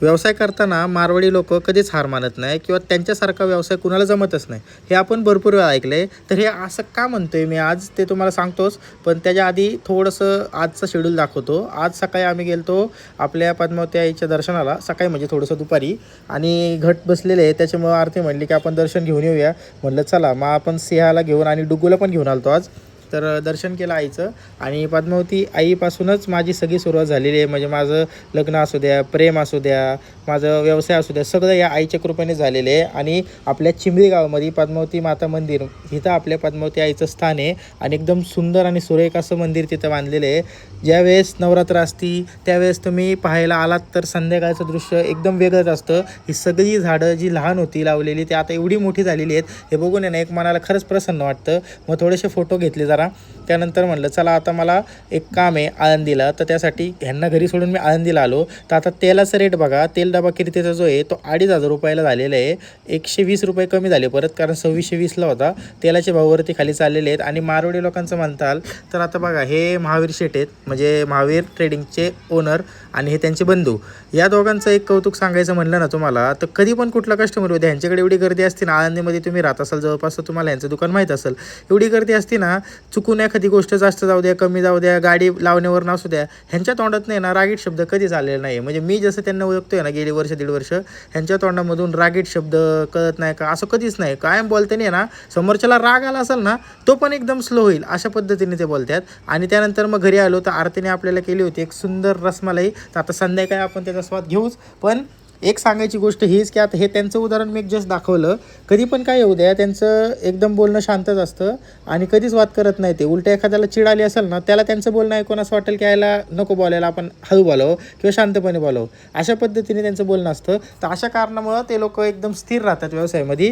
व्यवसाय करताना मारवाडी लोक कधीच हार मानत नाही किंवा त्यांच्यासारखा व्यवसाय कुणाला जमतच नाही. हे आपण भरपूर वेळा ऐकलं आहे. तर हे असं का म्हणतोय मी आज ते तुम्हाला सांगतोच. पण त्याच्या आधी थोडंसं आजचं शेड्यूल दाखवतो. आज सकाळी आम्ही गेलो आपल्या पद्मावती आईच्या दर्शनाला, सकाळी म्हणजे थोडंसं दुपारी, आणि घट बसलेले आहे त्याच्यामुळं आरती म्हणली की आपण दर्शन घेऊन येऊया. म्हटलं चला, मग आपण सिंहाला घेऊन आणि डुग्गूला पण घेऊन आलतो आज. तर दर्शन केलं आईचं. आणि पद्मावती आईपासूनच माझी सगळी सुरुवात झालेली आहे. म्हणजे माझं लग्न असू द्या, प्रेम असू द्या, माझं व्यवसाय असू द्या, सगळं या आईच्या कृपेने झालेलं आहे. आणि आपल्या चिंबळी गावामध्ये पद्मावती माता मंदिर, इथं आपल्या पद्मावती आईचं स्थान आहे. आणि एकदम सुंदर आणि सुरेख असं मंदिर तिथं बांधलेलं आहे. ज्यावेळेस नवरात्र असती त्यावेळेस तुम्ही पाहायला आलात तर संध्याकाळचं दृश्य एकदम वेगळंच असतं. ही सगळी झाडं जी लहान होती लावलेली ती आता एवढी मोठी झालेली आहेत. हे बघून आहे ना, एक मनाला खरंच प्रसन्न वाटतं. मग थोडेसे फोटो घेतले जरा. त्यानंतर म्हणलं चला आता मला एक काम आहे आळंदीला, तर त्यासाठी ह्यांना घरी सोडून मी आळंदीला आलो. तर आता तेलाचं रेट बघा, तेल डबा किर्तीचा जो आहे तो 2500 रुपयाला झालेला आहे. 120 रुपये कमी झाले परत, कारण 2620ला होता. तेलाचे भावावरती खाली चाललेले आहेत. आणि मारवाडी लोकांचं म्हणताल तर आता बघा, हे महावीर शेठ आहेत, म्हणजे महावीर ट्रेडिंगचे ओनर, आणि हे त्यांचे बंधू. या दोघांचं एक कौतुक सांगायचं म्हणलं ना तुम्हाला, तर कधी पण कुठला कस्टमर होते, ह्यांच्याकडे एवढी गर्दी असते ना. आळंदीमध्ये तुम्ही राहत असाल जवळपास, तर तुम्हाला यांचं दुकान माहीत असेल. एवढी गर्दी असते ना, चुकून एखादी गोष्ट जास्त जाऊ द्या, कमी जाऊ द्या, गाडी लावण्यावर नसू द्या, ह्यांच्या तोंडात नाही ना रागीट शब्द कधी झालेला नाही. म्हणजे मी जसं त्यांना ओळखतोय ना गेली वर्ष दीड वर्ष, ह्यांच्या तोंडामधून रागीट शब्द कळत नाही का असं कधीच नाही. कायम बोलताना ना, समोरच्याला राग आला असेल ना, तो पण एकदम स्लो होईल अशा पद्धतीने ते बोलतात. आणि त्यानंतर मग घरी आलो तर आरतीने आपल्याला केली होती एक सुंदर रसमलाई. तर आता संध्याकाळी आपण त्याचा स्वाद घेऊच. पण एक सांगायची गोष्ट हीच की आता हे त्यांचं उदाहरण मी एक जस्ट दाखवलं. कधी पण काय येऊ द्या, त्यांचं एकदम बोलणं शांतच असतं आणि कधीच वाद करत नाही ते. उलट एखाद्याला चिड आली असेल ना, त्याला त्यांचं बोलणं ऐकून असं वाटेल की यायला नको बोलायला, आपण हळू बोलावं किंवा शांतपणे बोलावं, अशा पद्धतीने त्यांचं बोलणं असतं. तर अशा कारणामुळं ते लोक एकदम स्थिर राहतात व्यवसायामध्ये.